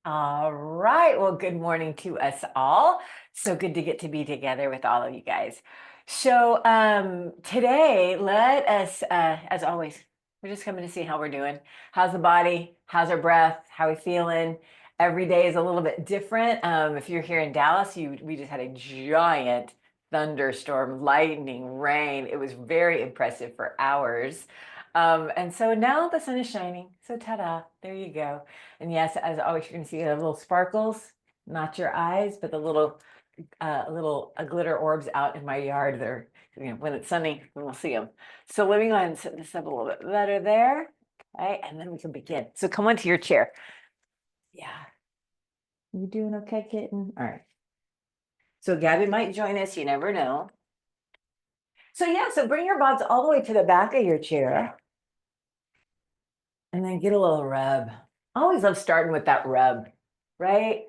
All right. Well, good morning to us all. So good to get to be together with all of you guys. So today, let us, as always, we're just coming to see how we're doing. How's the body? How's our breath? How we feeling? Every day is a little bit different. If you're here in Dallas, we just had a giant thunderstorm, lightning, rain. It was very impressive for hours. And so now the sun is shining. So ta-da, there you go. And yes, as always, you're going to see the little sparkles, not your eyes, but the little glitter orbs out in my yard. They're, when it's sunny, we'll see them. So let me go ahead and set this up a little bit better there. Okay, and then we can begin. So come onto your chair. Yeah. You doing okay, kitten? All right. So Gabby might join us. You never know. So yeah, so bring your butts all the way to the back of your chair and then get a little rub. I always love starting with that rub, right?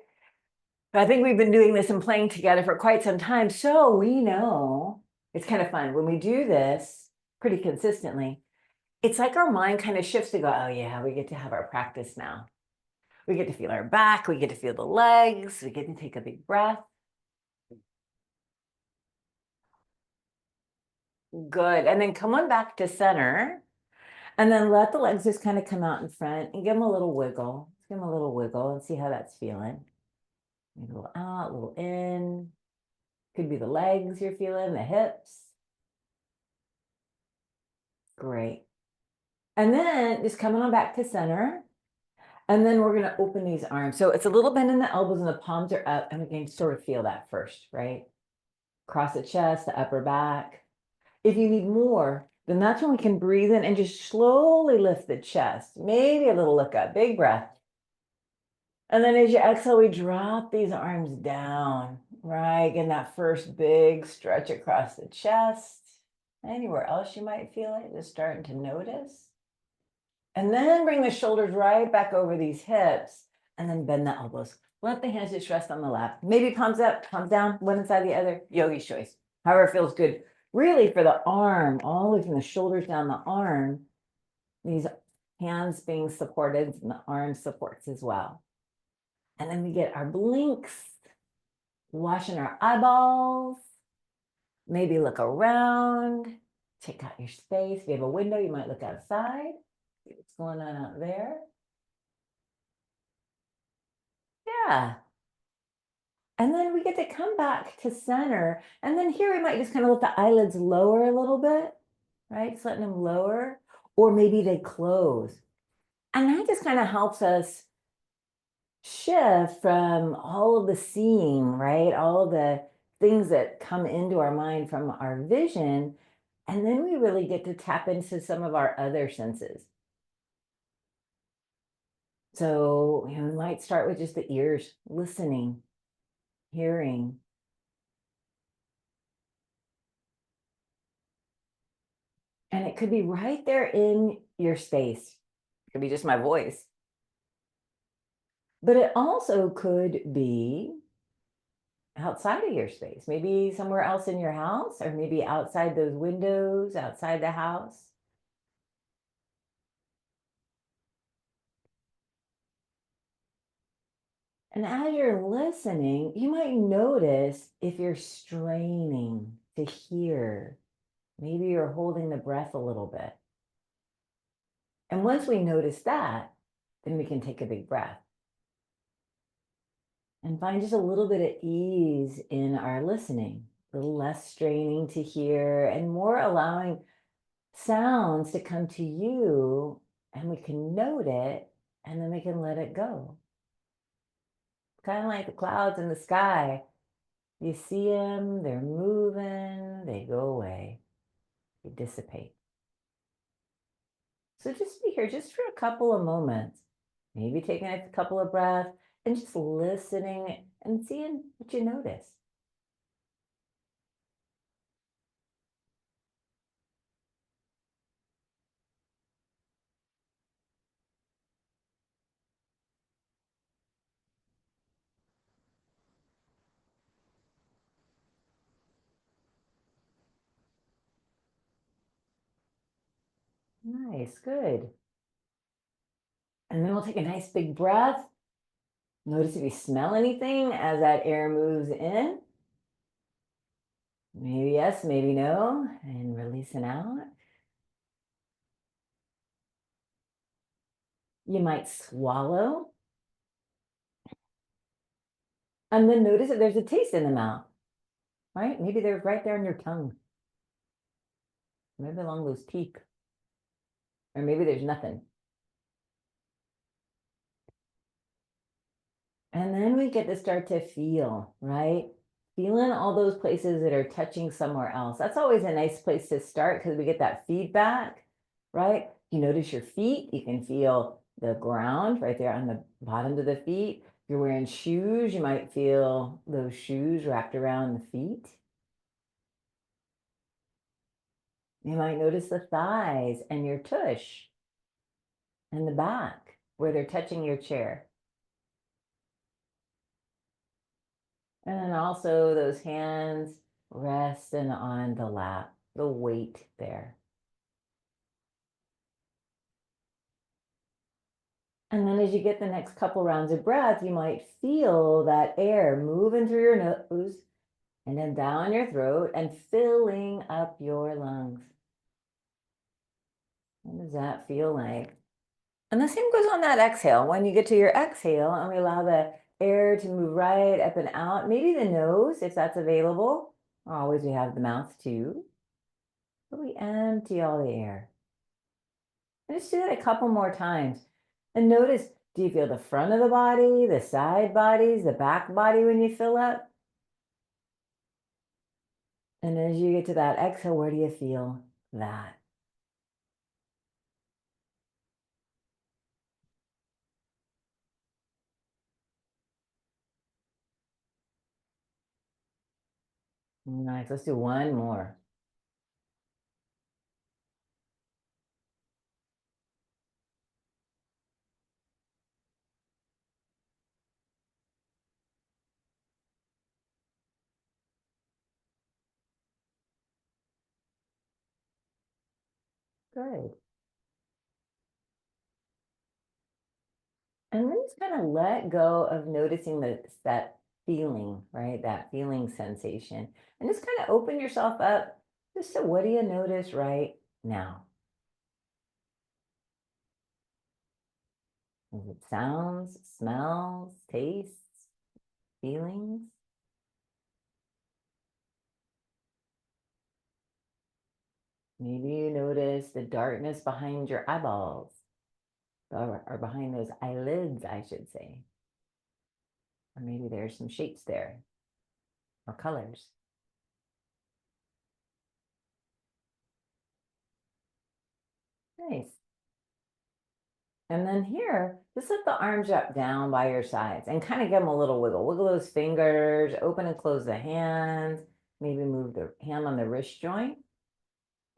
I think we've been doing this and playing together for quite some time. So we know it's kind of fun when we do this pretty consistently. It's like our mind kind of shifts to go, oh, yeah, we get to have our practice now. We get to feel our back. We get to feel the legs. We get to take a big breath. Good. And then come on back to center. And then let the legs just kind of come out in front and give them a little wiggle. Give them a little wiggle and see how that's feeling. Maybe a little out, a little in. Could be the legs you're feeling, the hips. Great. And then just coming on back to center. And then we're going to open these arms. So it's a little bend in the elbows and the palms are up. And we can sort of feel that first, right? Across the chest, the upper back. If you need more, then that's when we can breathe in and just slowly lift the chest. Maybe a little look up, big breath. And then as you exhale, we drop these arms down, right? Again, that first big stretch across the chest. Anywhere else you might feel it, just starting to notice. And then bring the shoulders right back over these hips and then bend the elbows. Let the hands just rest on the lap. Maybe palms up, palms down, one inside the other, yogi's choice. However feels good. Really for the arm, all the way from the shoulders down the arm, these hands being supported and the arm supports as well. And then we get our blinks, washing our eyeballs, maybe look around, check out your space. If you have a window, you might look outside. See what's going on out there. Yeah. And then we get to come back to center. And then here we might just kind of let the eyelids lower a little bit, right? Just letting them lower, or maybe they close. And that just kind of helps us shift from all of the seeing, right? All of the things that come into our mind from our vision. And then we really get to tap into some of our other senses. So, we might start with just the ears, listening, hearing. And it could be right there in your space. It could be just my voice. But it also could be outside of your space, maybe somewhere else in your house, or maybe outside those windows, outside the house. And as you're listening, you might notice if you're straining to hear. Maybe you're holding the breath a little bit. And once we notice that, then we can take a big breath and find just a little bit of ease in our listening, a little less straining to hear and more allowing sounds to come to you, and we can note it and then we can let it go. Kind of like the clouds in the sky. You see them, they're moving, they go away, they dissipate. So just be here just for a couple of moments, maybe taking a couple of breaths and just listening and seeing what you notice. Nice, good. And then we'll take a nice big breath. Notice if you smell anything as that air moves in. Maybe yes, maybe no, and releasing out. You might swallow. And then notice that there's a taste in the mouth, right? Maybe they're right there on your tongue. Maybe along those teeth. Or maybe there's nothing. And then we get to start to feel, right? Feeling all those places that are touching somewhere else. That's always a nice place to start because we get that feedback, right? You notice your feet, you can feel the ground right there on the bottom of the feet. If you're wearing shoes, you might feel those shoes wrapped around the feet. You might notice the thighs and your tush and the back where they're touching your chair. And then also those hands resting on the lap, the weight there. And then as you get the next couple rounds of breath, you might feel that air moving through your nose and then down your throat and filling up your lungs. What does that feel like? And the same goes on that exhale. When you get to your exhale and we allow the air to move right up and out, maybe the nose, if that's available. Always we have the mouth too. But we empty all the air. And just do that a couple more times. And notice, do you feel the front of the body, the side bodies, the back body when you fill up? And as you get to that exhale, where do you feel that? Nice. Let's do one more. Good. And then just kind of let go of noticing that feeling, right? That feeling sensation. And just kind of open yourself up just to what do you notice right now? Is it sounds, smells, tastes, feelings? Maybe you notice the darkness behind your eyeballs or behind those eyelids, I should say. Or maybe there's some shapes there or colors. Nice. And then here, just let the arms up down by your sides and kind of give them a little wiggle. Wiggle those fingers, open and close the hands. Maybe move the hand on the wrist joint.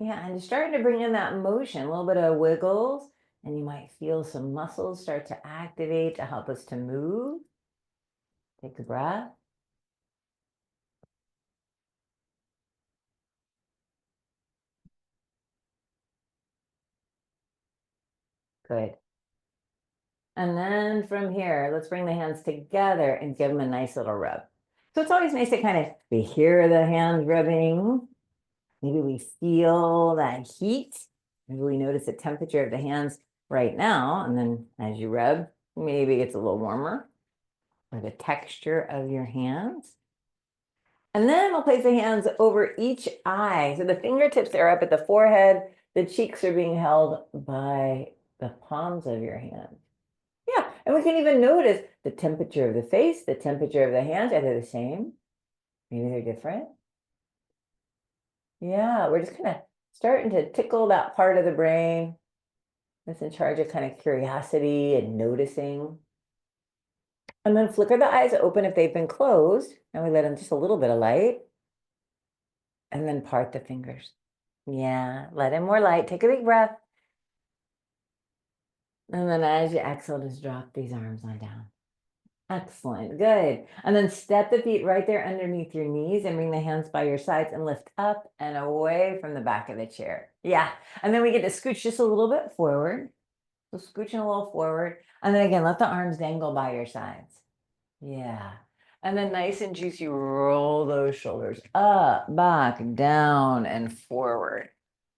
Yeah, and you're starting to bring in that motion, a little bit of wiggles, and you might feel some muscles start to activate to help us to move. Take a breath. Good. And then from here, let's bring the hands together and give them a nice little rub. So it's always nice to kind of, we hear the hands rubbing. Maybe we feel that heat. Maybe we notice the temperature of the hands right now. And then as you rub, maybe it gets a little warmer, or the texture of your hands. And then we'll place the hands over each eye. So the fingertips are up at the forehead. The cheeks are being held by the palms of your hands. Yeah, and we can even notice the temperature of the face, the temperature of the hands. Are they the same? Maybe they're different. Yeah, we're just kind of starting to tickle that part of the brain that's in charge of kind of curiosity and noticing. And then flicker the eyes open if they've been closed. And we let in just a little bit of light. And then part the fingers. Yeah, let in more light. Take a big breath. And then as you exhale, just drop these arms on down. Excellent, good. And then step the feet right there underneath your knees and bring the hands by your sides and lift up and away from the back of the chair. Yeah, and then we get to scooch just a little bit forward. So scooching a little forward. And then again, let the arms dangle by your sides. Yeah. And then nice and juicy, roll those shoulders up, back, down, and forward.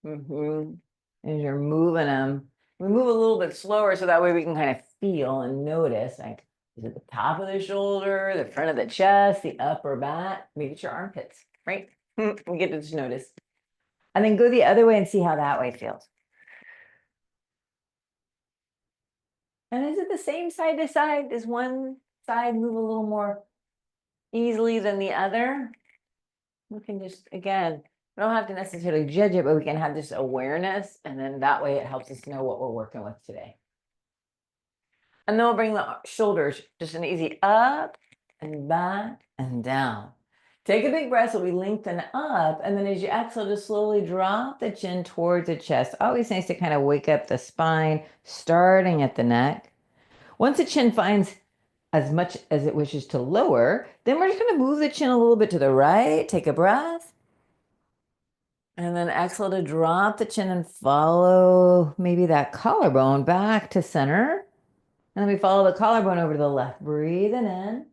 As you're moving them, we move a little bit slower so that way we can kind of feel and notice, like, is it the top of the shoulder, the front of the chest, the upper back? Maybe it's your armpits, right? We get to just notice. And then go the other way and see how that way feels. And is it the same side to side? Does one side move a little more easily than the other? We can just, again, we don't have to necessarily judge it, but we can have this awareness, and then that way it helps us know what we're working with today. And then we'll bring the shoulders, just an easy up and back and down. Take a big breath so we lengthen up, and then as you exhale, just slowly drop the chin towards the chest. Always nice to kind of wake up the spine, starting at the neck. Once the chin finds as much as it wishes to lower, then we're just going to move the chin a little bit to the right. Take a breath. And then exhale to drop the chin and follow maybe that collarbone back to center. And then we follow the collarbone over to the left. Breathing in.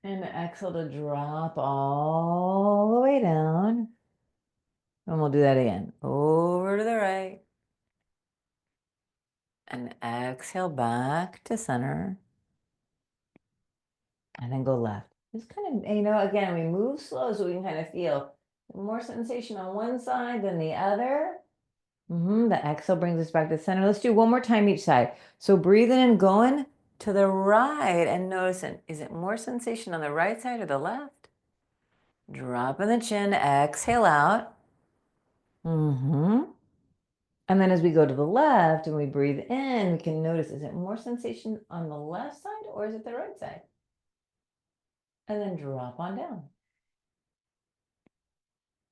And exhale to drop all the way down. And we'll do that again. Over to the right. And exhale back to center. And then go left. Just kind of, again, we move slow so we can kind of feel more sensation on one side than the other. The exhale brings us back to center. Let's do one more time each side. So breathing in, going to the right and noticing, is it more sensation on the right side or the left? Dropping the chin, exhale out. And then as we go to the left and we breathe in, we can notice, is it more sensation on the left side or is it the right side? And then drop on down.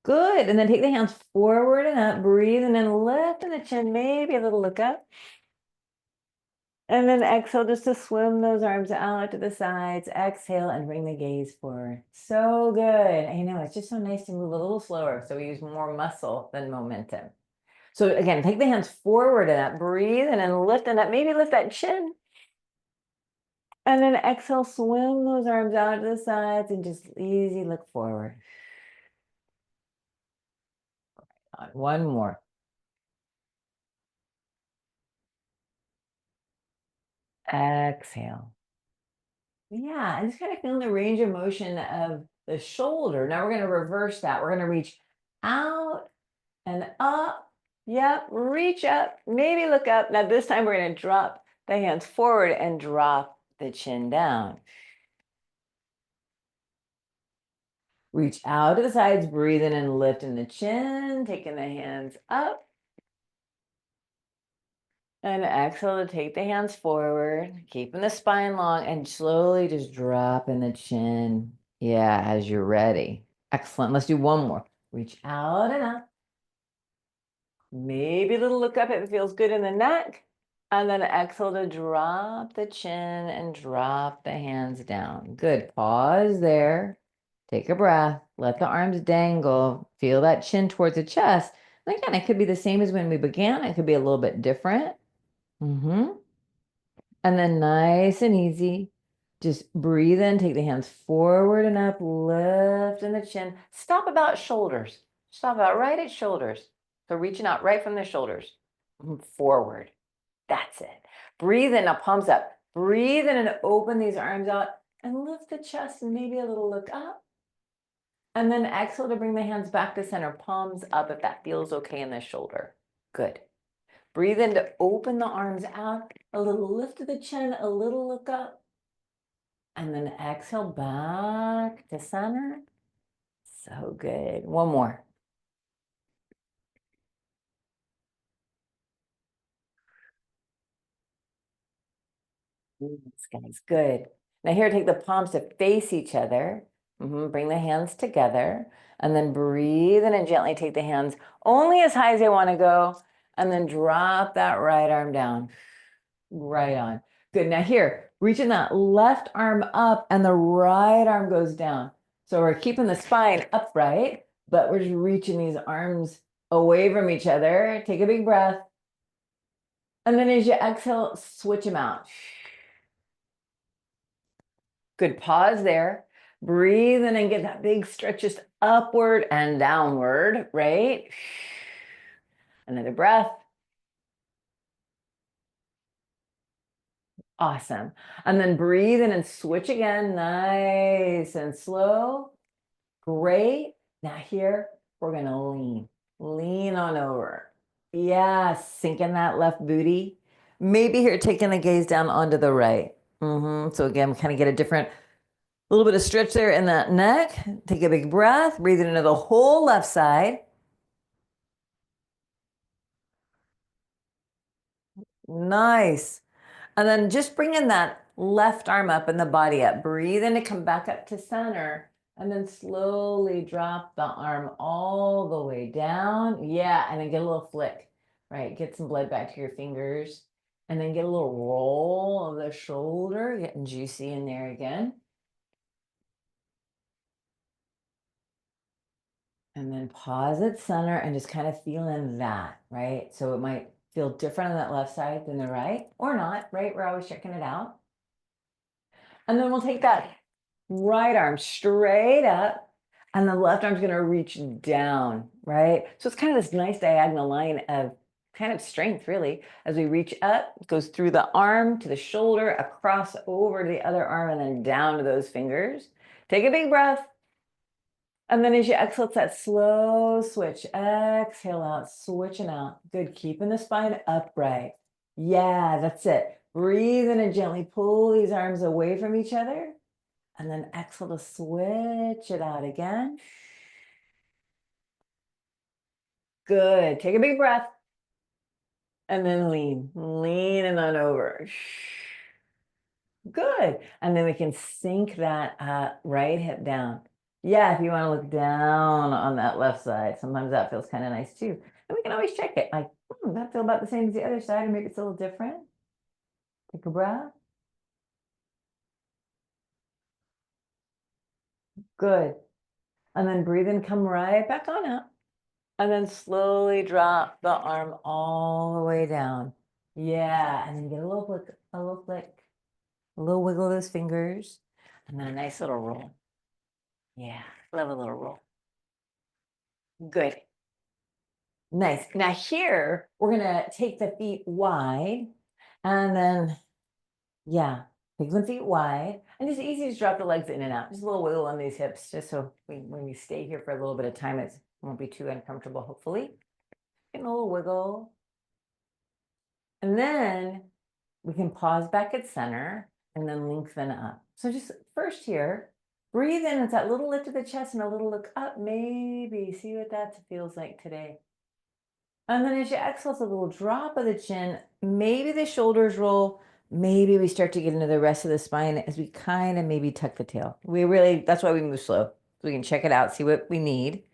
Good. And then take the hands forward and up, breathing and lifting the chin, maybe a little look up. And then exhale just to swim those arms out to the sides. Exhale and bring the gaze forward. So good. I know, it's just so nice to move a little slower so we use more muscle than momentum. So again, take the hands forward and up, breathe and then lift and up. Maybe lift that chin. And then exhale, swim those arms out to the sides and just easy look forward. One more. Exhale. Yeah, and just kind of feeling the range of motion of the shoulder. Now we're going to reverse that. We're going to reach out and up. Yep, reach up, maybe look up. Now this time we're going to drop the hands forward and drop the chin down. Reach out to the sides, breathing and lifting the chin, taking the hands up. And exhale to take the hands forward, keeping the spine long and slowly just dropping the chin. Yeah, as you're ready. Excellent. Let's do one more. Reach out and up. Maybe a little look up if it feels good in the neck. And then exhale to drop the chin and drop the hands down. Good. Pause there. Take a breath. Let the arms dangle. Feel that chin towards the chest. And again, it could be the same as when we began. It could be a little bit different. And then nice and easy, just breathe in, take the hands forward and up, lift in the chin. Stop about shoulders. Stop about right at shoulders. So reaching out right from the shoulders. Forward. That's it. Breathe in, now palms up. Breathe in and open these arms out and lift the chest and maybe a little look up. And then exhale to bring the hands back to center, palms up if that feels okay in the shoulder. Good. Breathe in to open the arms out, a little lift of the chin, a little look up. And then exhale back to center. So good. One more. This guy's good. Now here, take the palms to face each other. Bring the hands together. And then breathe in and gently take the hands only as high as they want to go. And then drop that right arm down. Right on. Good. Now here, reaching that left arm up and the right arm goes down. So we're keeping the spine upright, but we're just reaching these arms away from each other. Take a big breath. And then as you exhale, switch them out. Good. Pause there. Breathe in and get that big stretch just upward and downward, right? Another breath. Awesome. And then breathe in and switch again. Nice and slow. Great. Now here, we're going to lean. Lean on over. Yeah, sink in that left booty. Maybe here, taking the gaze down onto the right. So again, kind of get a little bit of stretch there in that neck. Take a big breath. Breathe it into the whole left side. Nice. And then just bring in that left arm up and the body up. Breathe in to come back up to center. And then slowly drop the arm all the way down. Yeah, and then get a little flick, right? Get some blood back to your fingers. And then get a little roll of the shoulder, getting juicy in there again. And then pause at center and just kind of feeling that, right? So it might feel different on that left side than the right, or not, right? We're always checking it out. And then we'll take that right arm straight up, and the left arm's going to reach down, right? So it's kind of this nice diagonal line of kind of strength, really. As we reach up, it goes through the arm to the shoulder, across over to the other arm, and then down to those fingers. Take a big breath. And then as you exhale, it's that slow switch. Exhale out, switching out. Good. Keeping the spine upright. Yeah, that's it. Breathe in and gently pull these arms away from each other. And then exhale to switch it out again. Good. Take a big breath. And then lean. Lean and on over. Good. And then we can sink that right hip down. Yeah, if you want to look down on that left side, sometimes that feels kind of nice too. And we can always check it. Like, that feel about the same as the other side, or maybe it's a little different. Take a breath. Good. And then breathe in, come right back on up. And then slowly drop the arm all the way down. Yeah, and then get a little flick, a little flick, a little wiggle of those fingers, and then a nice little roll. Yeah, love a little roll. Good. Nice. Now here, we're gonna take the feet wide, and then, yeah, take the feet wide, and just easy to drop the legs in and out. Just a little wiggle on these hips, just so when we stay here for a little bit of time, it won't be too uncomfortable, hopefully. Getting a little wiggle. And then we can pause back at center and then lengthen up. So just first here, breathe in. It's that little lift of the chest and a little look up, maybe. See what that feels like today. And then as you exhale, it's a little drop of the chin. Maybe the shoulders roll. Maybe we start to get into the rest of the spine as we kind of maybe tuck the tail. That's why we move slow. So we can check it out, see what we need.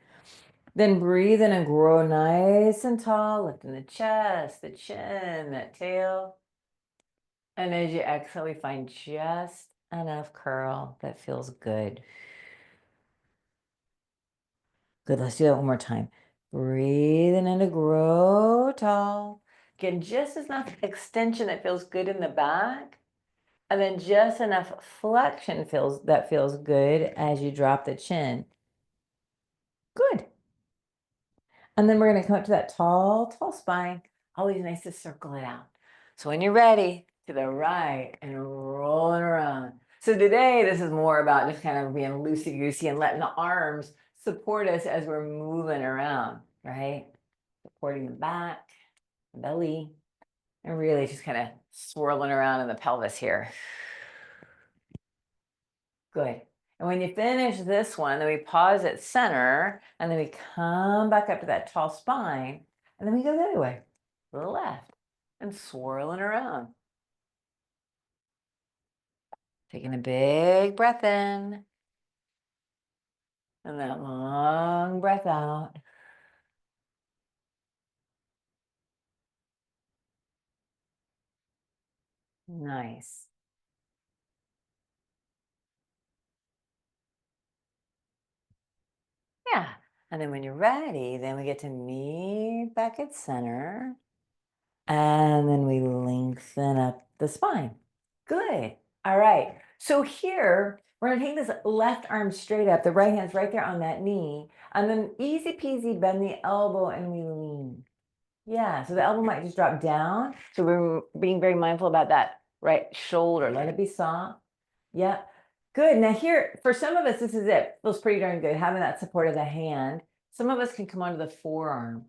Then breathe in and grow nice and tall, lifting the chest, the chin, that tail. And as you exhale, we find just enough curl that feels good. Good, let's do that one more time. Breathing in to grow tall. Getting just enough extension that feels good in the back. And then just enough flexion that feels good as you drop the chin. Good. And then we're going to come up to that tall, tall spine. Always nice to circle it out. So when you're ready, to the right and rolling around. So today, this is more about just kind of being loosey-goosey and letting the arms support us as we're moving around, right? Supporting the back, the belly, and really just kind of swirling around in the pelvis here. Good. And when you finish this one, then we pause at center, and then we come back up to that tall spine, and then we go the other way, to the left, and swirling around. Taking a big breath in, and that long breath out. Nice. Yeah. And then when you're ready, then we get to meet back at center. And then we lengthen up the spine. Good. All right. So here, we're gonna take this left arm straight up, the right hand's right there on that knee, and then easy peasy bend the elbow and we lean. Yeah, so the elbow might just drop down. So we're being very mindful about that right shoulder. Let it be soft. Yeah, good. Now here, for some of us, this is it. Feels pretty darn good, having that support of the hand. Some of us can come onto the forearm.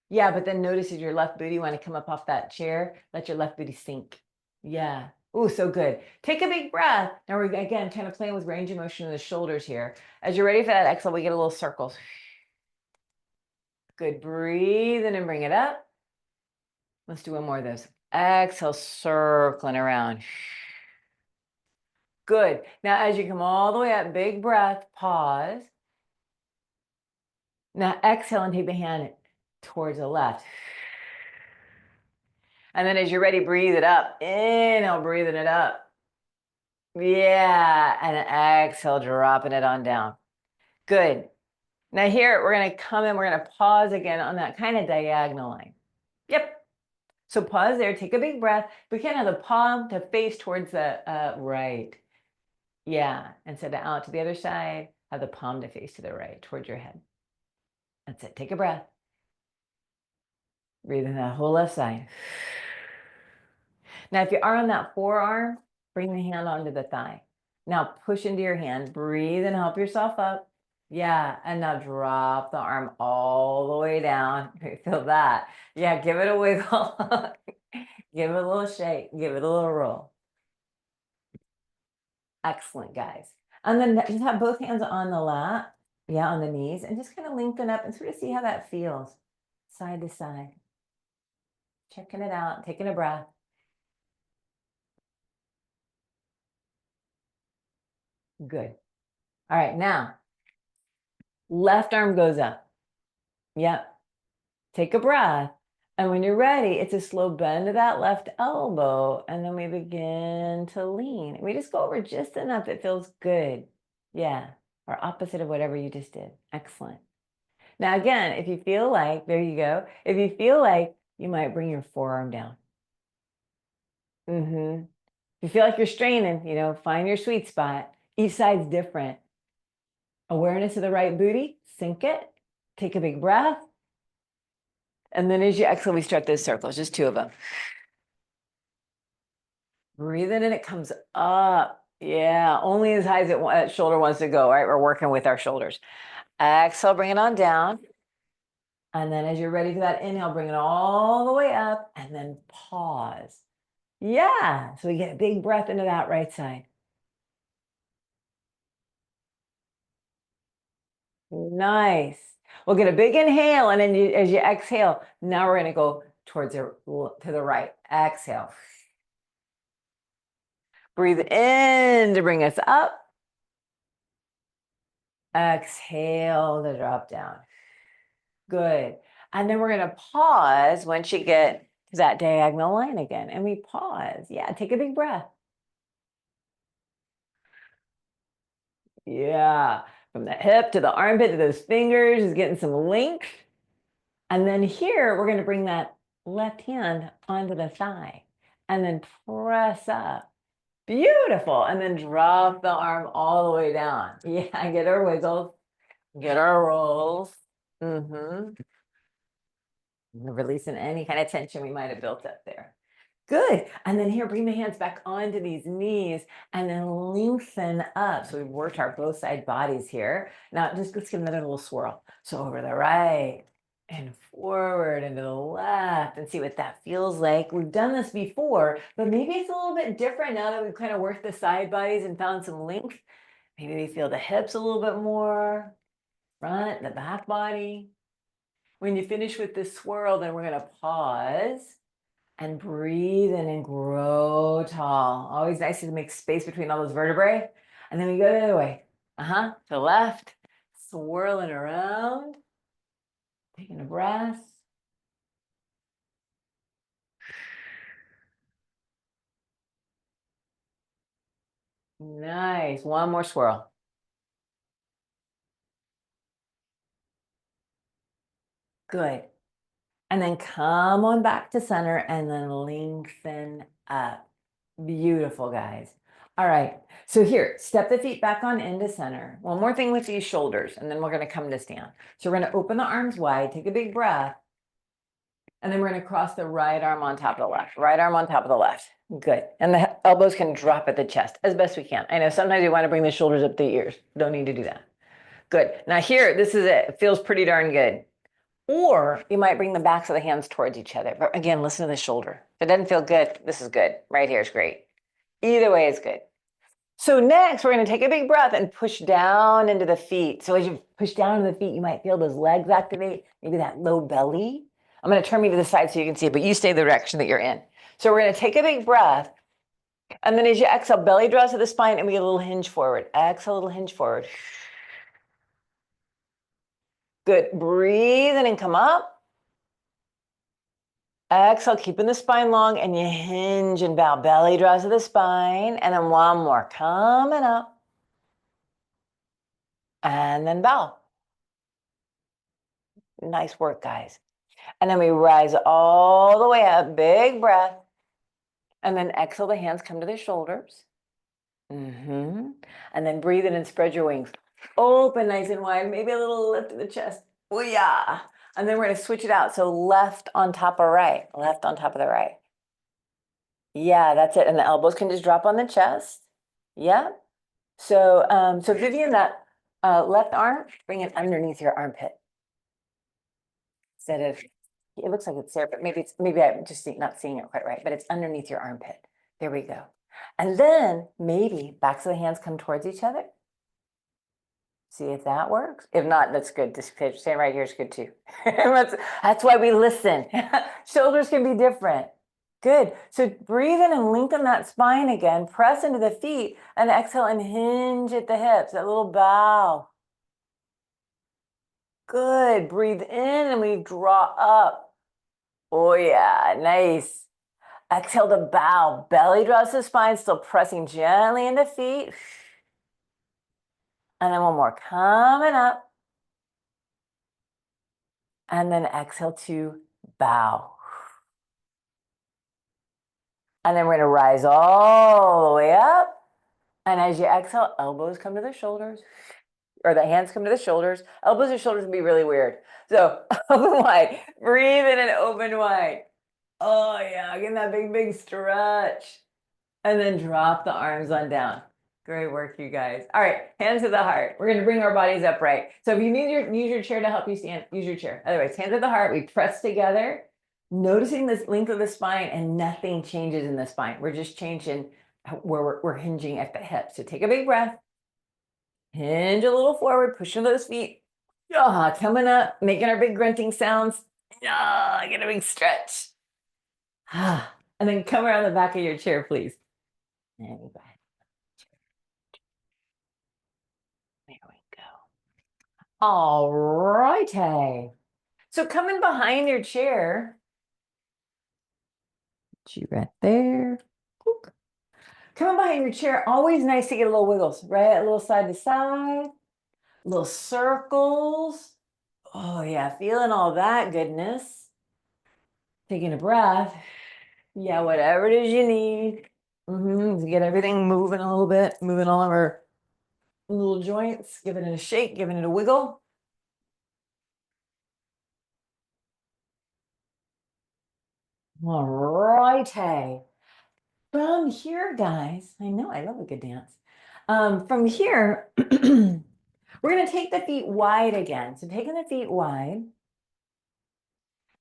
Yeah, but then notice as your left booty want to come up off that chair, let your left booty sink. Yeah. Oh, so good. Take a big breath. Now we're again kind of playing with range of motion in the shoulders here. As you're ready for that exhale, we get a little circles. Good. Breathe in and bring it up. Let's do one more of those. Exhale, circling around. Good. Now, as you come all the way up, big breath, pause. Now, exhale and take the hand towards the left. And then as you're ready, breathe it up. Inhale, breathing it up. Yeah. And exhale, dropping it on down. Good. Now here, we're going to come in, we're going to pause again on that kind of diagonal line. Yep. So pause there, take a big breath. We can have the palm to face towards the right. Yeah, and send it out to the other side. Have the palm to face to the right, towards your head. That's it. Take a breath. Breathe in that whole left side. Now, if you are on that forearm, bring the hand onto the thigh. Now push into your hand. Breathe and help yourself up. Yeah, and now drop the arm all the way down. Feel that. Yeah, give it a wiggle. Give it a little shake. Give it a little roll. Excellent, guys. And then just have both hands on the lap. Yeah, on the knees, and just kind of lengthen up and sort of see how that feels side to side. Checking it out, taking a breath. Good. All right, now left arm goes up. Yep. Take a breath. And when you're ready, it's a slow bend of that left elbow. And then we begin to lean. We just go over just enough. It feels good. Yeah. Or opposite of whatever you just did. Excellent. Now, again, if you feel like, there you go. If you feel like, you might bring your forearm down. If you feel like you're straining, find your sweet spot. Each side's different. Awareness of the right booty, sink it, take a big breath. And then as you exhale, we start those circles, just two of them. Breathe in and it comes up. Yeah, only as high as that shoulder wants to go, right? We're working with our shoulders. Exhale, bring it on down. And then as you're ready for that inhale, bring it all the way up and then pause. Yeah, so we get a big breath into that right side. Nice. We'll get a big inhale, and then as you exhale, now we're going to go towards to the right. Exhale. Breathe in to bring us up. Exhale to drop down. Good. And then we're going to pause once you get to that diagonal line again. And we pause. Yeah, take a big breath. Yeah. From the hip to the armpit to those fingers is getting some length. And then here, we're going to bring that left hand onto the thigh and then press up. Beautiful. And then drop the arm all the way down. Yeah, get our wiggles, get our rolls. Releasing any kind of tension we might have built up there. Good. And then here, bring the hands back onto these knees and then lengthen up. So we've worked our both side bodies here. Now just let's give another little swirl. So over the right and forward and to the left and see what that feels like. We've done this before, but maybe it's a little bit different now that we've kind of worked the side bodies and found some length. Maybe we feel the hips a little bit more, front, the back body. When you finish with this swirl, then we're going to pause and breathe in and grow tall. Always nice to make space between all those vertebrae. And then we go the other way. To the left, swirling around, taking a breath. Nice. One more swirl. Good. And then come on back to center and then lengthen up. Beautiful, guys. All right. So here, step the feet back on into center. One more thing with these shoulders, and then we're going to come to stand. So we're going to open the arms wide, take a big breath, and then we're going to cross the right arm on top of the left, right arm on top of the left. Good. And the elbows can drop at the chest as best we can. I know sometimes you want to bring the shoulders up to the ears. Don't need to do that. Good. Now here, this is it. It feels pretty darn good. Or you might bring the backs of the hands towards each other. But again, listen to the shoulder. If it doesn't feel good, this is good. Right here is great. Either way is good. So next, we're going to take a big breath and push down into the feet. So as you push down into the feet, you might feel those legs activate, maybe that low belly. I'm going to turn me to the side so you can see it, but you stay the direction that you're in. So we're going to take a big breath. And then as you exhale, belly draws to the spine and we get a little hinge forward. Exhale, a little hinge forward. Good. Breathe in and come up. Exhale, keeping the spine long, and you hinge and bow. Belly draws to the spine. And then one more. Coming up. And then bow. Nice work, guys. And then we rise all the way up. Big breath. And then exhale, the hands come to the shoulders. And then breathe in and spread your wings. Open nice and wide. Maybe a little lift to the chest. Oh, yeah. And then we're going to switch it out. So left on top of right. Left on top of the right. Yeah, that's it. And the elbows can just drop on the chest. Yeah. So, so Vivian, that left arm, bring it underneath your armpit. Instead of, it looks like it's there, but maybe I'm just not seeing it quite right, but it's underneath your armpit. There we go. And then maybe backs of the hands come towards each other. See if that works. If not, that's good. Just staying right here is good too. That's why we listen. Shoulders can be different. Good. So breathe in and lengthen that spine again. Press into the feet and exhale and hinge at the hips. That little bow. Good. Breathe in and we draw up. Oh yeah, nice. Exhale to bow. Belly draws to the spine, still pressing gently into feet. And then one more. Coming up. And then exhale to bow. And then we're going to rise all the way up. And as you exhale, elbows come to the shoulders, or the hands come to the shoulders. Elbows and shoulders can be really weird. So open wide. Breathe in and open wide. Oh, yeah. Getting that big, big stretch. And then drop the arms on down. Great work, you guys. All right, hands to the heart. We're going to bring our bodies upright. So if you need use your chair to help you stand, use your chair. Otherwise, hands at the heart. We press together, noticing this length of the spine, and nothing changes in the spine. We're just changing where we're hinging at the hips. So take a big breath. Hinge a little forward, pushing those feet. Coming up, making our big grunting sounds. Get a big stretch. And then come around the back of your chair, please. There we go. There we go. All righty. So coming behind your chair, put you right there. Coming behind your chair, always nice to get a little wiggles, right? A little side to side, little circles. Oh yeah, feeling all that goodness. Taking a breath. Yeah, whatever it is you need. To get everything moving a little bit, moving all of our little joints, giving it a shake, giving it a wiggle. All righty. From here, guys, I know I love a good dance. From here, we're going to take the feet wide again. So taking the feet wide.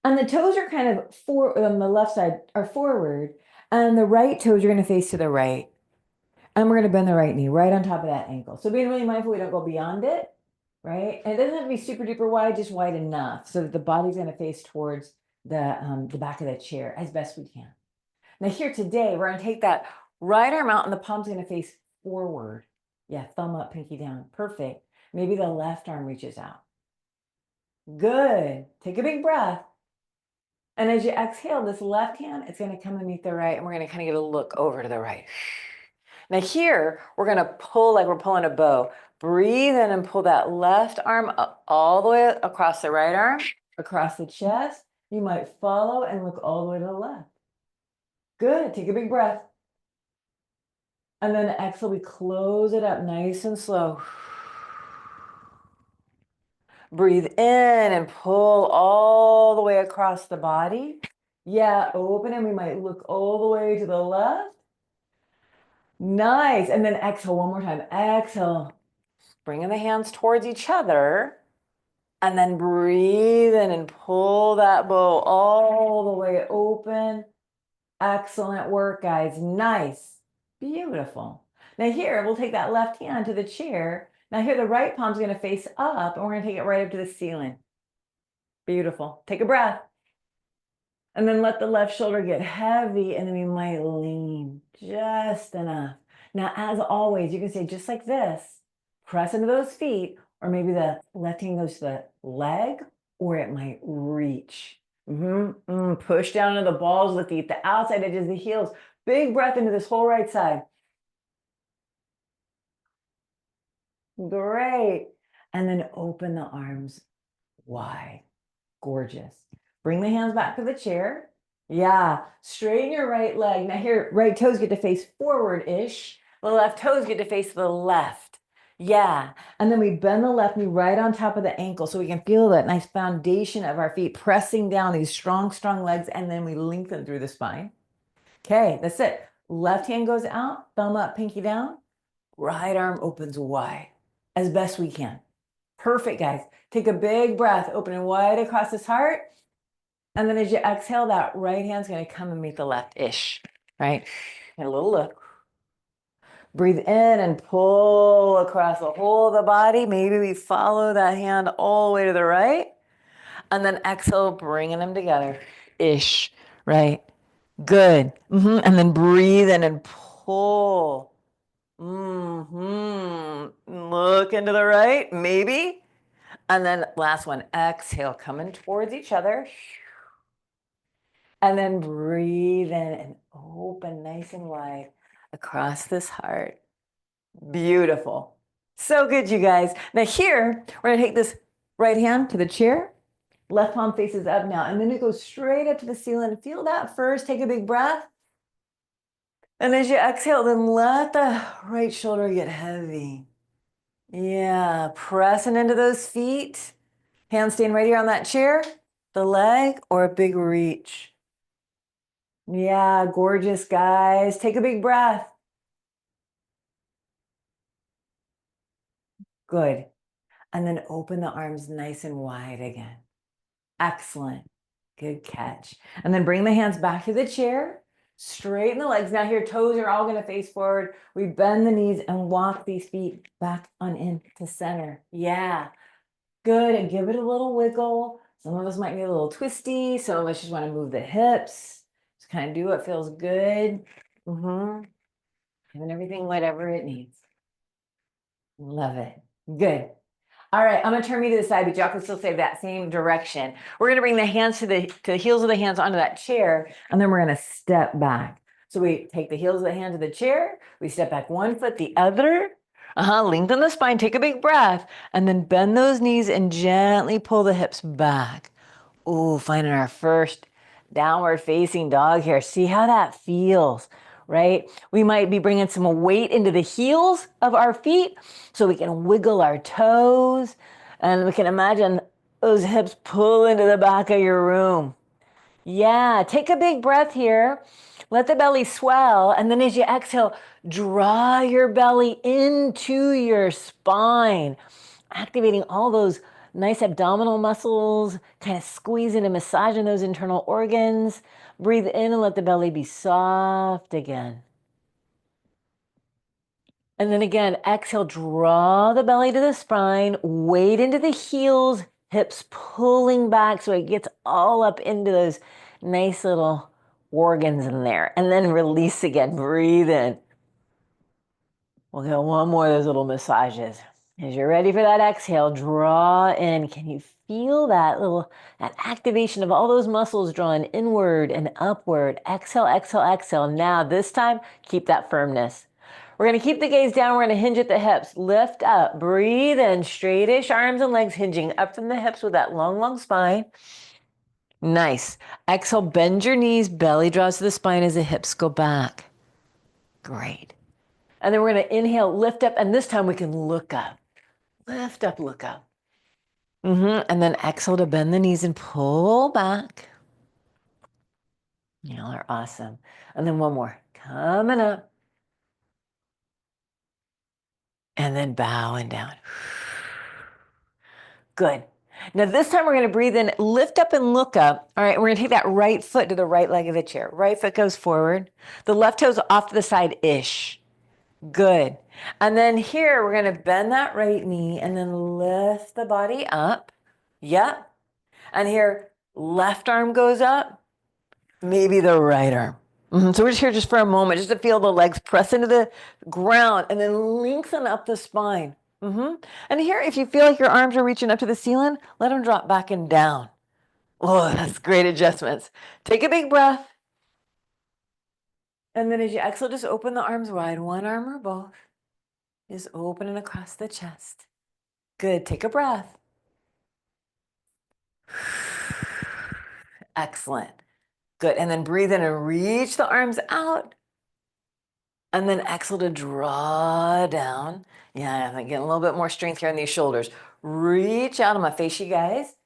And the toes are kind of on the left side are forward. And the right toes are going to face to the right. And we're going to bend the right knee right on top of that ankle. So being really mindful we don't go beyond it, right? And it doesn't have to be super duper wide, just wide enough so that the body's going to face towards the back of the chair as best we can. Now here today, we're going to take that right arm out and the palm's going to face forward. Yeah, thumb up, pinky down. Perfect. Maybe the left arm reaches out. Good. Take a big breath. And as you exhale, this left hand, it's going to come underneath the right, and we're going to kind of get a look over to the right. Now here, we're going to pull like we're pulling a bow. Breathe in and pull that left arm up all the way across the right arm, across the chest. You might follow and look all the way to the left. Good. Take a big breath. And then exhale, we close it up nice and slow. Breathe in and pull all the way across the body. Yeah, open, and we might look all the way to the left. Nice. And then exhale one more time. Exhale, bringing the hands towards each other. And then breathe in and pull that bow all the way open. Excellent work, guys. Nice. Beautiful. Now here, we'll take that left hand to the chair. Now here, the right palm's going to face up, and we're going to take it right up to the ceiling. Beautiful. Take a breath. And then let the left shoulder get heavy, and then we might lean just enough. Now, as always, you can say just like this, press into those feet, or maybe the left hand goes to the leg, or it might reach. Push down into the balls of the feet, the outside edges, the heels. Big breath into this whole right side. Great. And then open the arms wide. Gorgeous. Bring the hands back to the chair. Yeah. Straighten your right leg. Now here, right toes get to face forward-ish. The left toes get to face the left. Yeah. And then we bend the left knee right on top of the ankle so we can feel that nice foundation of our feet pressing down these strong, strong legs. And then we lengthen through the spine. Okay, that's it. Left hand goes out, thumb up, pinky down. Right arm opens wide as best we can. Perfect, guys. Take a big breath, opening wide across this heart. And then as you exhale, that right hand's going to come and meet the left-ish, right? And a little look. Breathe in and pull across the whole of the body. Maybe we follow that hand all the way to the right. And then exhale, bringing them together. Ish, right? Good. And then breathe in and pull. Look into the right, maybe. And then last one, exhale, coming towards each other. And then breathe in and open nice and wide across this heart. Beautiful. So good, you guys. Now here, we're gonna take this right hand to the chair. Left palm faces up now. And then it goes straight up to the ceiling. Feel that first. Take a big breath. And as you exhale, then let the right shoulder get heavy. Yeah, pressing into those feet. Hands staying right here on that chair, the leg, or a big reach. Yeah, gorgeous, guys. Take a big breath. Good. And then open the arms nice and wide again. Excellent. Good catch. And then bring the hands back to the chair. Straighten the legs. Now here, toes are all going to face forward. We bend the knees and walk these feet back on into center. Yeah. Good. And give it a little wiggle. Some of us might need a little twisty. Some of us just want to move the hips. Just kind of do what feels good. And everything, whatever it needs. Love it. Good. All right, I'm gonna turn me to the side, but y'all can still say that same direction. We're gonna bring the hands to the heels of the hands onto that chair, and then we're gonna step back. So we take the heels of the hand to the chair, we step back one foot, the other. Lengthen the spine, take a big breath, and then bend those knees and gently pull the hips back. Ooh, finding our first downward facing dog here. See how that feels, right? We might be bringing some weight into the heels of our feet so we can wiggle our toes, and we can imagine those hips pull into the back of your room. Yeah, take a big breath here. Let the belly swell, and then as you exhale, draw your belly into your spine, activating all those nice abdominal muscles, kind of squeezing and massaging those internal organs. Breathe in and let the belly be soft again. And then again, exhale, draw the belly to the spine, weight into the heels, hips pulling back so it gets all up into those nice little organs in there. And then release again, breathe in. We'll get one more of those little massages. As you're ready for that exhale, draw in. Can you feel that activation of all those muscles drawn inward and upward? Exhale, exhale, exhale. Now this time, keep that firmness. We're going to keep the gaze down. We're going to hinge at the hips. Lift up, breathe in, straightish arms and legs hinging up from the hips with that long, long spine. Nice. Exhale, bend your knees, belly draws to the spine as the hips go back. Great. And then we're going to inhale, lift up, and this time we can look up. Lift up, look up. And then exhale to bend the knees and pull back. Y'all are awesome. And then one more. Coming up. And then bowing down. Good. Now this time we're going to breathe in, lift up and look up. All right, we're going to take that right foot to the right leg of the chair. Right foot goes forward. The left toe's off to the side-ish. Good. And then here we're going to bend that right knee and then lift the body up. Yep. And here, left arm goes up, maybe the right arm. So we're just here just for a moment, just to feel the legs press into the ground and then lengthen up the spine. And here, if you feel like your arms are reaching up to the ceiling, let them drop back and down. Oh, that's great adjustments. Take a big breath. And then as you exhale, just open the arms wide, one arm or both. Just opening across the chest. Good. Take a breath. Excellent. Good. And then breathe in and reach the arms out. And then exhale to draw down. Yeah, I'm getting a little bit more strength here on these shoulders. Reach out. I'm going to face you guys.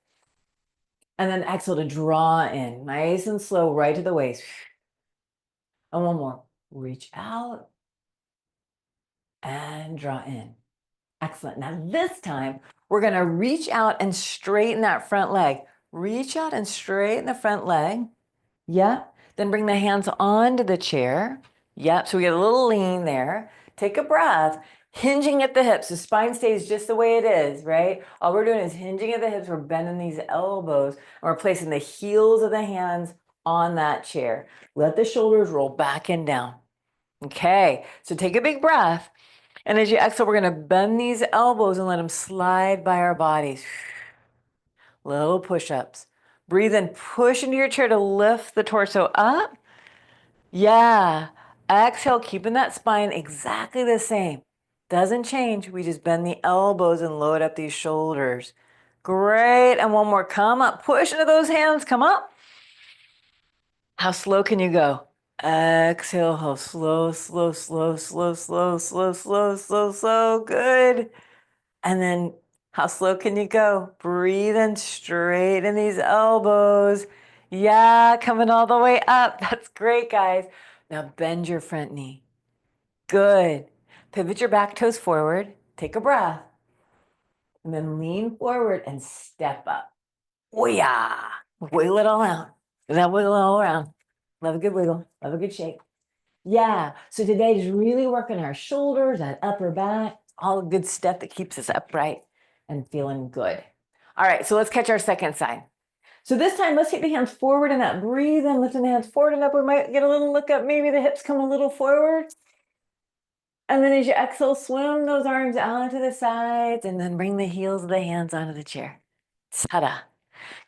And then exhale to draw in. Nice and slow, right to the waist. And one more. Reach out and draw in. Excellent. Now this time, we're going to reach out and straighten that front leg. Reach out and straighten the front leg. Yeah. Then bring the hands onto the chair. Yep. So we get a little lean there. Take a breath. Hinging at the hips. The spine stays just the way it is, right? All we're doing is hinging at the hips. We're bending these elbows. And we're placing the heels of the hands on that chair. Let the shoulders roll back and down. Okay. So take a big breath. And as you exhale, we're going to bend these elbows and let them slide by our bodies. Little push-ups. Breathe in, push into your chair to lift the torso up. Yeah. Exhale, keeping that spine exactly the same. Doesn't change. We just bend the elbows and load up these shoulders. Great. And one more. Come up. Push into those hands. Come up. How slow can you go? Exhale. How slow, slow, slow, slow, slow, slow, slow, slow, slow. Good. And then how slow can you go? Breathe in, straighten these elbows. Yeah, coming all the way up. That's great, guys. Now bend your front knee. Good. Pivot your back toes forward. Take a breath. And then lean forward and step up. Oh yeah. Wiggle it all out. Then wiggle it all around. Love a good wiggle. Love a good shake. Yeah. So today is really working our shoulders, that upper back, all the good stuff that keeps us upright and feeling good. All right. So let's catch our second side. So this time, let's take the hands forward and up. Breathe in, lifting the hands forward and up. We might get a little look up. Maybe the hips come a little forward. And then as you exhale, swim those arms out to the sides and then bring the heels of the hands onto the chair. Ta-da.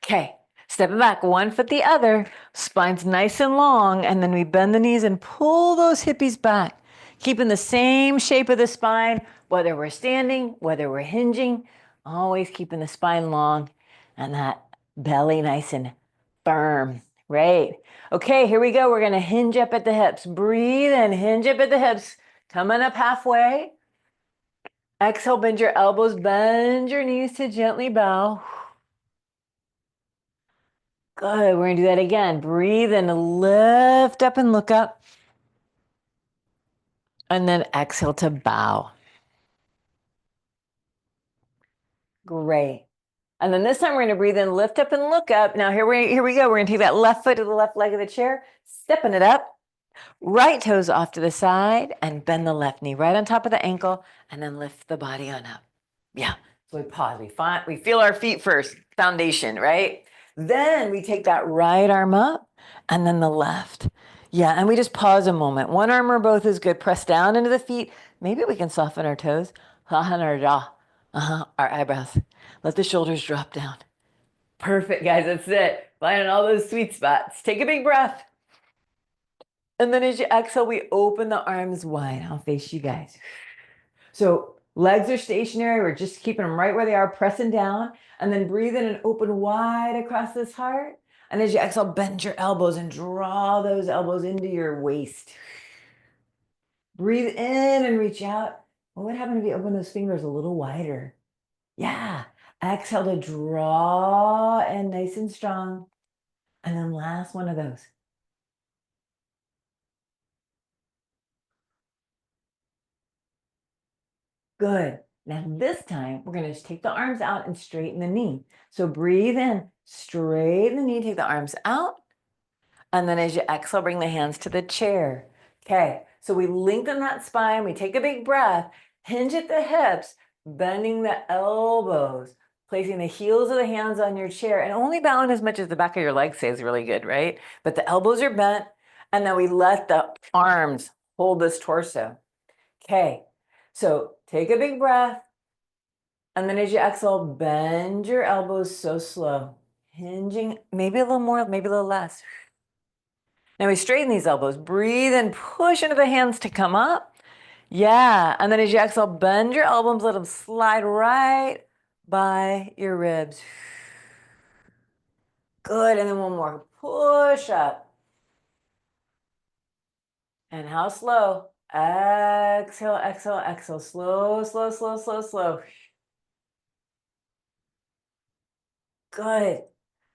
Okay. Stepping back, one foot the other, spine's nice and long, and then we bend the knees and pull those hippies back, keeping the same shape of the spine, whether we're standing, whether we're hinging, always keeping the spine long and that belly nice and firm, right? Okay, here we go. We're gonna hinge up at the hips. Breathe and hinge up at the hips, coming up halfway. Exhale, bend your elbows, bend your knees to gently bow. Good. We're going to do that again. Breathe and lift up and look up. And then exhale to bow. Great. And then this time we're going to breathe in, lift up and look up. Now here we go. We're going to take that left foot to the left leg of the chair, stepping it up. Right toes off to the side and bend the left knee right on top of the ankle and then lift the body on up. Yeah. So we pause. We feel our feet first. Foundation, right? Then we take that right arm up and then the left. Yeah, and we just pause a moment. One arm or both is good. Press down into the feet. Maybe we can soften our toes. Soften our jaw. Our eyebrows. Let the shoulders drop down. Perfect, guys. That's it. Finding all those sweet spots. Take a big breath. And then as you exhale, we open the arms wide. I'll face you guys. So legs are stationary. We're just keeping them right where they are, pressing down. And then breathe in and open wide across this heart. And as you exhale, bend your elbows and draw those elbows into your waist. Breathe in and reach out. What would happen if you open those fingers a little wider? Yeah. Exhale to draw and nice and strong. And then last one of those. Good. Now this time we're going to just take the arms out and straighten the knee. So breathe in, straighten the knee, take the arms out. And then as you exhale, bring the hands to the chair. Okay, so we lengthen that spine, we take a big breath, hinge at the hips, bending the elbows, placing the heels of the hands on your chair, and only bowing as much as the back of your legs stays really good, right? But the elbows are bent, and then we let the arms hold this torso. Okay, so take a big breath, and then as you exhale, bend your elbows so slow, hinging, maybe a little more, maybe a little less. Now we straighten these elbows. Breathe and push into the hands to come up. Yeah. And then as you exhale, bend your elbows, let them slide right by your ribs. Good. And then one more. Push up. And how slow? Exhale, exhale, exhale. Slow, slow, slow, slow, slow. Good.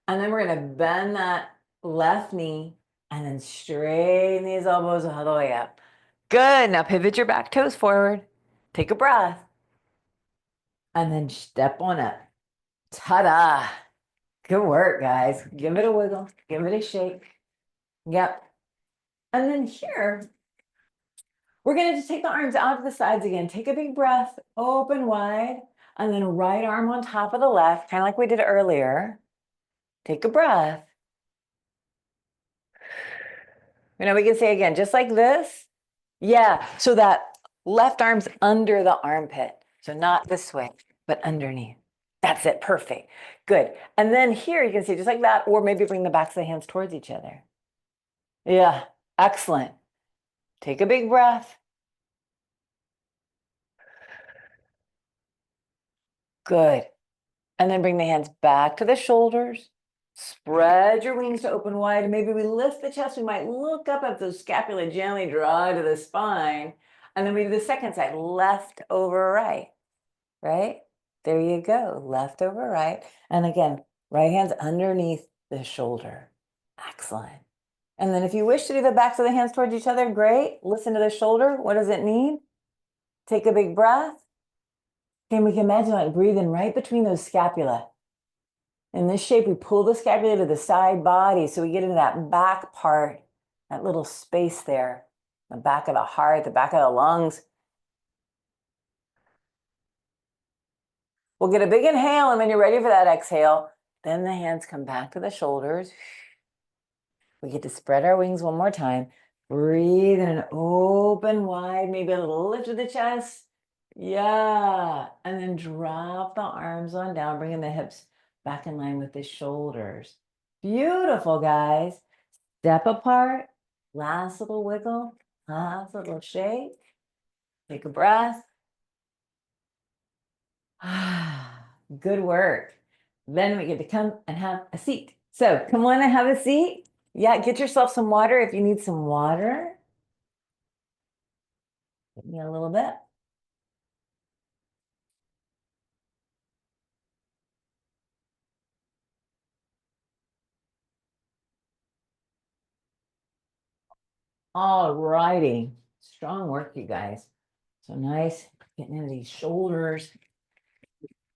And then we're going to bend that left knee and then straighten these elbows all the way up. Good. Now pivot your back toes forward. Take a breath. And then step on up. Ta-da. Good work, guys. Give it a wiggle. Give it a shake. Yep. And then here, we're going to just take the arms out to the sides again. Take a big breath. Open wide. And then right arm on top of the left, kind of like we did earlier. Take a breath. You know, we can say again, just like this. Yeah. So that left arm's under the armpit. So not this way, but underneath. That's it. Perfect. Good. And then here you can see just like that, or maybe bring the backs of the hands towards each other. Yeah. Excellent. Take a big breath. Good. And then bring the hands back to the shoulders. Spread your wings to open wide. Maybe we lift the chest. We might look up at the scapula, gently draw to the spine. And then we do the second side, left over right. Right? There you go. Left over right. And again, right hand's underneath the shoulder. Excellent. And then if you wish to do the backs of the hands towards each other, great. Listen to the shoulder. What does it need? Take a big breath. And we can imagine like breathing right between those scapula. In this shape, we pull the scapula to the side body. So we get into that back part, that little space there, the back of the heart, the back of the lungs. We'll get a big inhale, and when you're ready for that exhale, then the hands come back to the shoulders. We get to spread our wings one more time. Breathe in and open wide, maybe a little lift of the chest. Yeah. And then drop the arms on down, bringing the hips back in line with the shoulders. Beautiful, guys. Step apart. Last little wiggle. Last little shake. Take a breath. Good work. Then we get to come and have a seat. So come on and have a seat. Yeah, get yourself some water if you need some water. Give me a little bit. All righty. Strong work, you guys. So nice. Getting into these shoulders.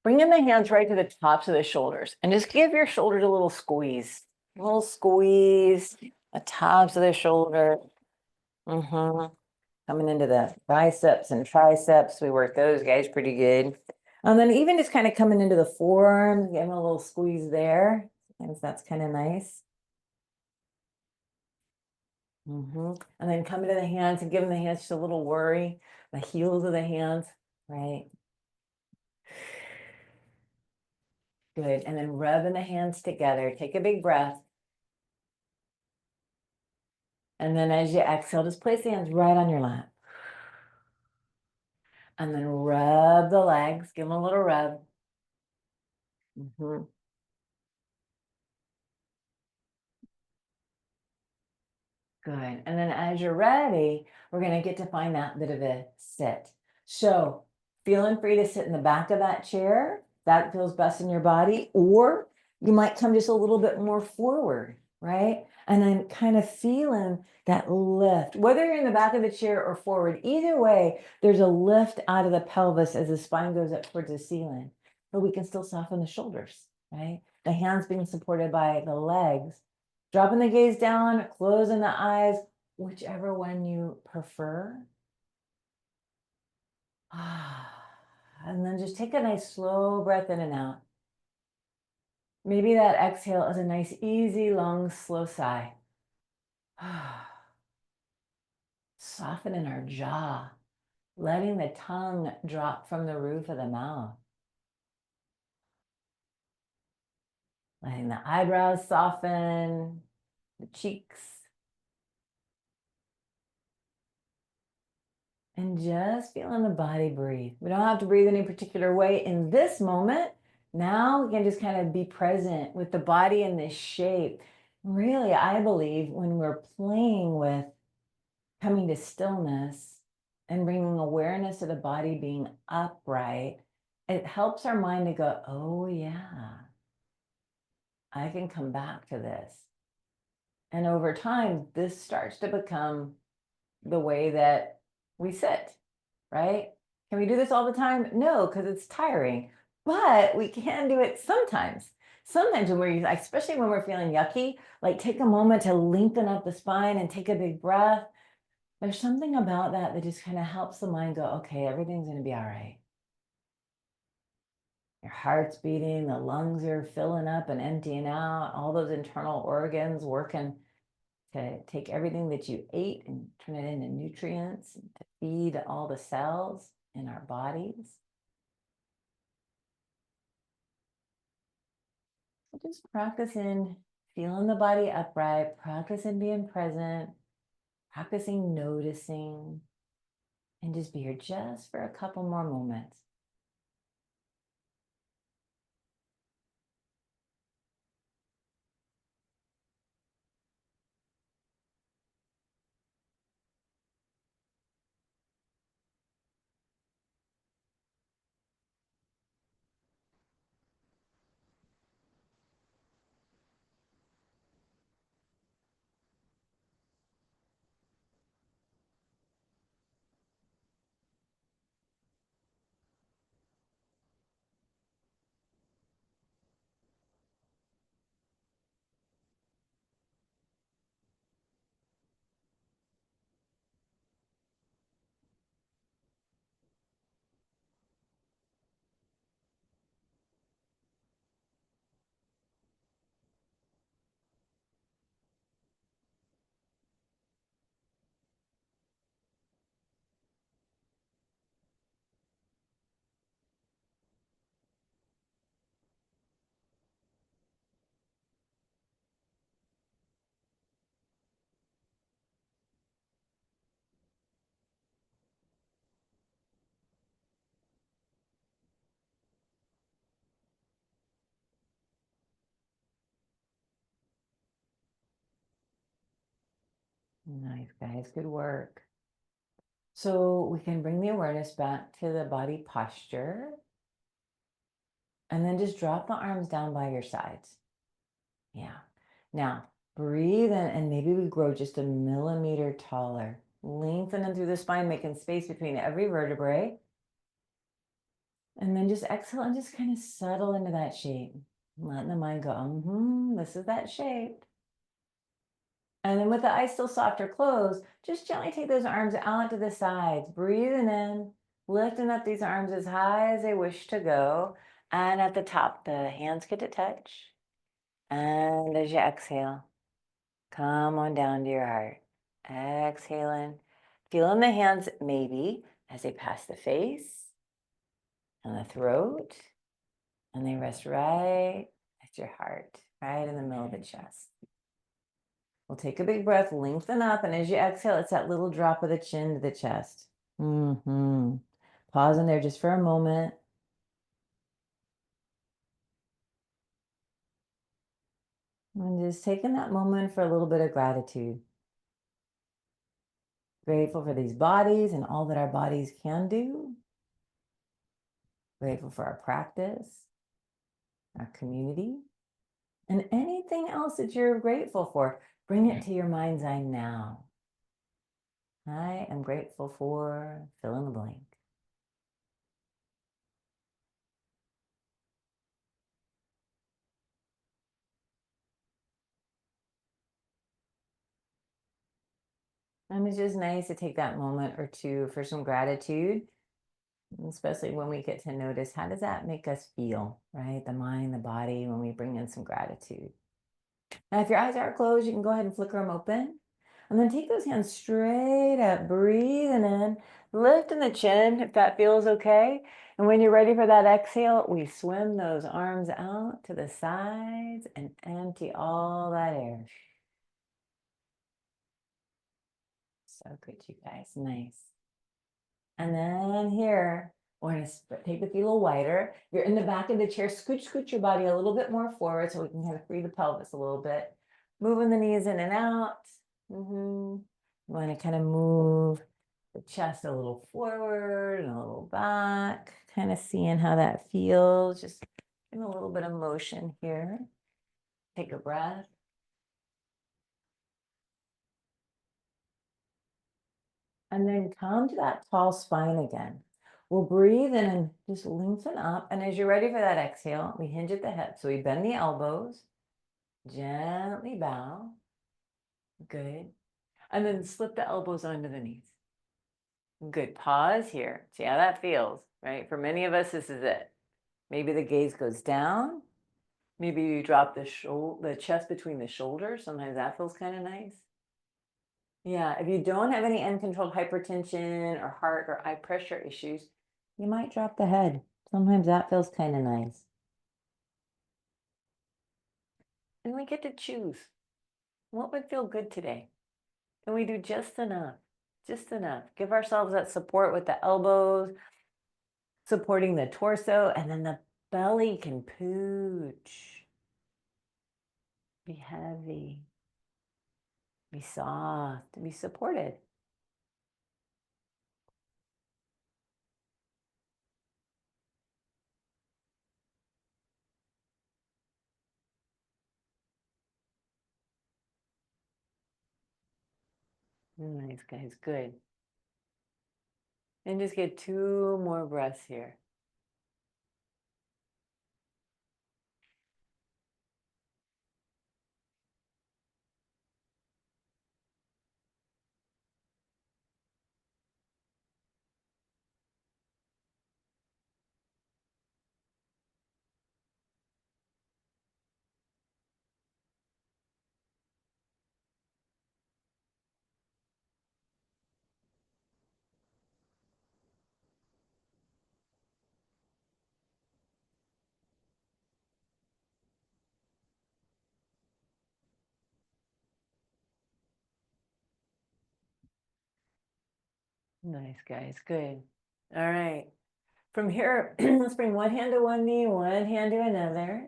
Bringing the hands right to the tops of the shoulders and just give your shoulders a little squeeze. A little squeeze. The tops of the shoulder. Coming into the biceps and triceps. We work those guys pretty good. And then even just kind of coming into the forearms, give them a little squeeze there. Sometimes that's kind of nice. And then coming to the hands and giving the hands just a little worry. The heels of the hands, right? Good. And then rubbing the hands together. Take a big breath. And then as you exhale, just place the hands right on your lap. And then rub the legs. Give them a little rub. Good. Good. And then as you're ready, we're going to get to find that bit of a sit. So feeling free to sit in the back of that chair. That feels best in your body. Or you might come just a little bit more forward, right? And then kind of feeling that lift, whether you're in the back of the chair or forward, either way, there's a lift out of the pelvis as the spine goes up towards the ceiling. But we can still soften the shoulders, right? The hands being supported by the legs. Dropping the gaze down, closing the eyes, whichever one you prefer. And then just take a nice slow breath in and out. Maybe that exhale is a nice, easy, long, slow sigh. Softening our jaw, letting the tongue drop from the roof of the mouth. Letting the eyebrows soften, the cheeks. And just feeling the body breathe. We don't have to breathe any particular way in this moment. Now we can just kind of be present with the body in this shape. Really, I believe when we're playing with coming to stillness and bringing awareness to the body being upright, it helps our mind to go, oh yeah, I can come back to this. And over time, this starts to become the way that we sit, right? Can we do this all the time? No, because it's tiring, but we can do it sometimes. Sometimes when we're, especially when we're feeling yucky, like take a moment to lengthen up the spine and take a big breath. There's something about that that just kind of helps the mind go, okay, everything's going to be all right. Your heart's beating, the lungs are filling up and emptying out, all those internal organs working to take everything that you ate and turn it into nutrients and to feed all the cells in our bodies. So just practicing feeling the body upright, practicing being present, practicing noticing, and just be here just for a couple more moments. Nice, guys. Good work. So we can bring the awareness back to the body posture and then just drop the arms down by your sides. Yeah. Now breathe in and maybe we grow just a millimeter taller. Lengthening through the spine, making space between every vertebrae. And then just exhale and just kind of settle into that shape. Letting the mind go, this is that shape. And then with the eyes still soft or closed, just gently take those arms out to the sides, breathing in, lifting up these arms as high as they wish to go. And at the top, the hands get to touch. And as you exhale, come on down to your heart. Exhaling, feeling the hands maybe as they pass the face and the throat. And they rest right at your heart, right in the middle of the chest. We'll take a big breath, lengthen up, and as you exhale, it's that little drop of the chin to the chest. Pause in there just for a moment. And just taking that moment for a little bit of gratitude. Grateful for these bodies and all that our bodies can do. Grateful for our practice, our community, and anything else that you're grateful for. Bring it to your mind's eye now. I am grateful for fill in the blank. And it's just nice to take that moment or two for some gratitude, especially when we get to notice how does that make us feel, right? The mind, the body, when we bring in some gratitude. Now, if your eyes are closed, you can go ahead and flicker them open. And then take those hands straight up, breathing in, lifting the chin if that feels okay. And when you're ready for that exhale, we swim those arms out to the sides and empty all that air. So good, you guys. Nice. And then here, we're going to take the feet a little wider. You're in the back of the chair. Scoot your body a little bit more forward so we can kind of free the pelvis a little bit. Moving the knees in and out. You want to kind of move the chest a little forward and a little back. Kind of seeing how that feels. Just in a little bit of motion here. Take a breath. And then come to that tall spine again. We'll breathe in and just lengthen up. And as you're ready for that exhale, we hinge at the hip. So we bend the elbows, gently bow. Good. And then slip the elbows onto the knees. Good. Pause here. See how that feels, right? For many of us, this is it. Maybe the gaze goes down. Maybe you drop the chest between the shoulders. Sometimes that feels kind of nice. Yeah, if you don't have any uncontrolled hypertension or heart or eye pressure issues, you might drop the head. Sometimes that feels kind of nice. And we get to choose what would feel good today. And we do just enough, just enough. Give ourselves that support with the elbows, supporting the torso, and then the belly can pooch. Be heavy, be soft, be supported. Nice, guys, good. And just get 2 more breaths here. Nice, guys, good. All right. From here, let's bring one hand to one knee, one hand to another.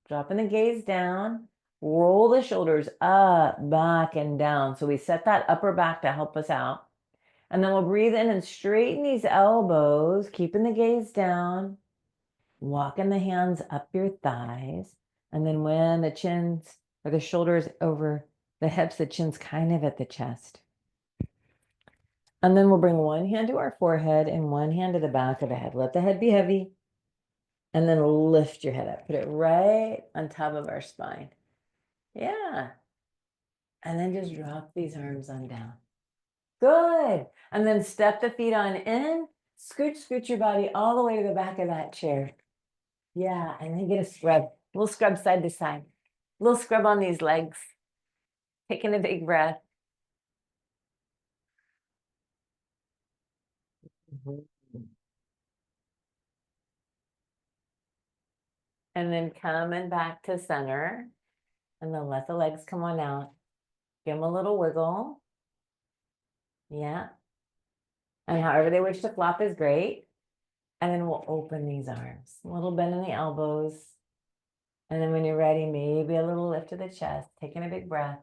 Dropping the gaze down. Roll the shoulders up, back, and down. So we set that upper back to help us out. And then we'll breathe in and straighten these elbows, keeping the gaze down. Walking the hands up your thighs. And then when the chins or the shoulders over the hips, the chin's kind of at the chest. And then we'll bring one hand to our forehead and one hand to the back of the head. Let the head be heavy. And then lift your head up. Put it right on top of our spine. Yeah. And then just drop these arms on down. Good. And then step the feet on in. Scoot your body all the way to the back of that chair. Yeah. And then get a scrub. A little scrub side to side. A little scrub on these legs. Taking a big breath. And then coming back to center. And then let the legs come on out. Give them a little wiggle. Yeah. And however they wish to flop is great. And then we'll open these arms. A little bend in the elbows. And then when you're ready, maybe a little lift to the chest. Taking a big breath.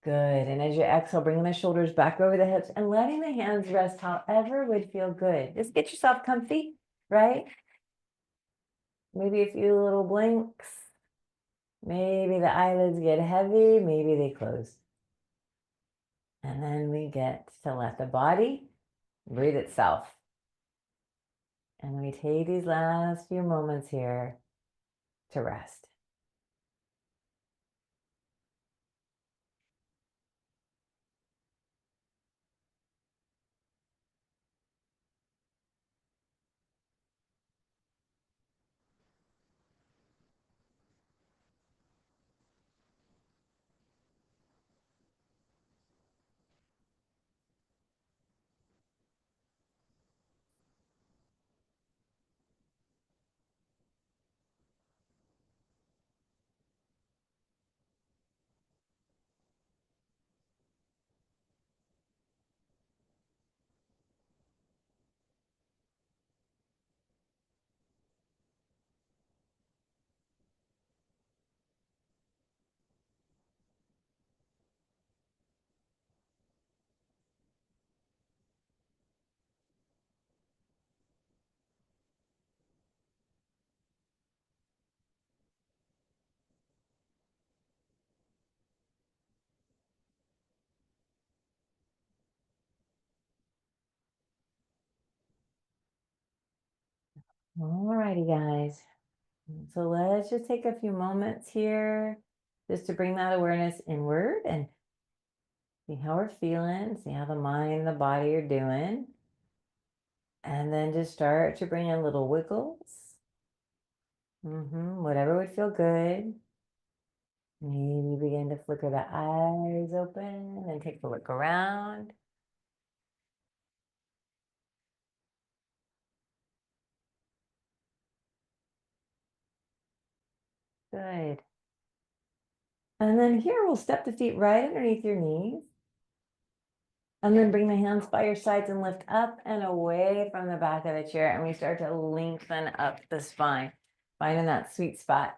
Good. And as you exhale, bringing the shoulders back over the hips and letting the hands rest however would feel good. Just get yourself comfy, right? Maybe a few little blinks. Maybe the eyelids get heavy, maybe they close. And then we get to let the body breathe itself. And we take these last few moments here to rest. All righty, guys. So let's just take a few moments here just to bring that awareness inward and see how we're feeling, see how the mind, the body are doing. And then just start to bring in little wiggles. Whatever would feel good. Maybe begin to flicker the eyes open and take a look around. Good. And then here we'll step the feet right underneath your knees. And then bring the hands by your sides and lift up and away from the back of the chair. And we start to lengthen up the spine, finding that sweet spot.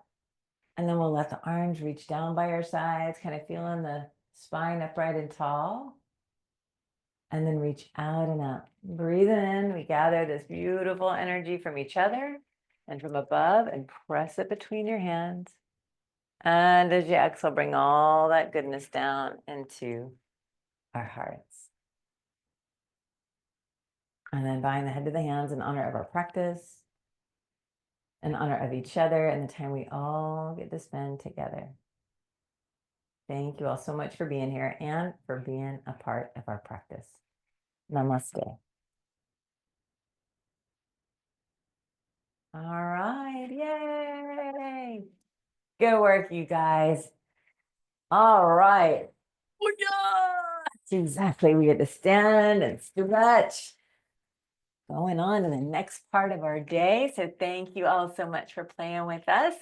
And then we'll let the arms reach down by our sides, kind of feeling the spine upright and tall. And then reach out and up. Breathe in. We gather this beautiful energy from each other and from above and press it between your hands. And as you exhale, bring all that goodness down into our hearts. And then bowing the head to the hands in honor of our practice, in honor of each other and the time we all get to spend together. Thank you all so much for being here and for being a part of our practice. Namaste. All right, yay. Good work, you guys. All right. Exactly, we get to stand and stretch. Going on to the next part of our day. So thank you all so much for playing with us.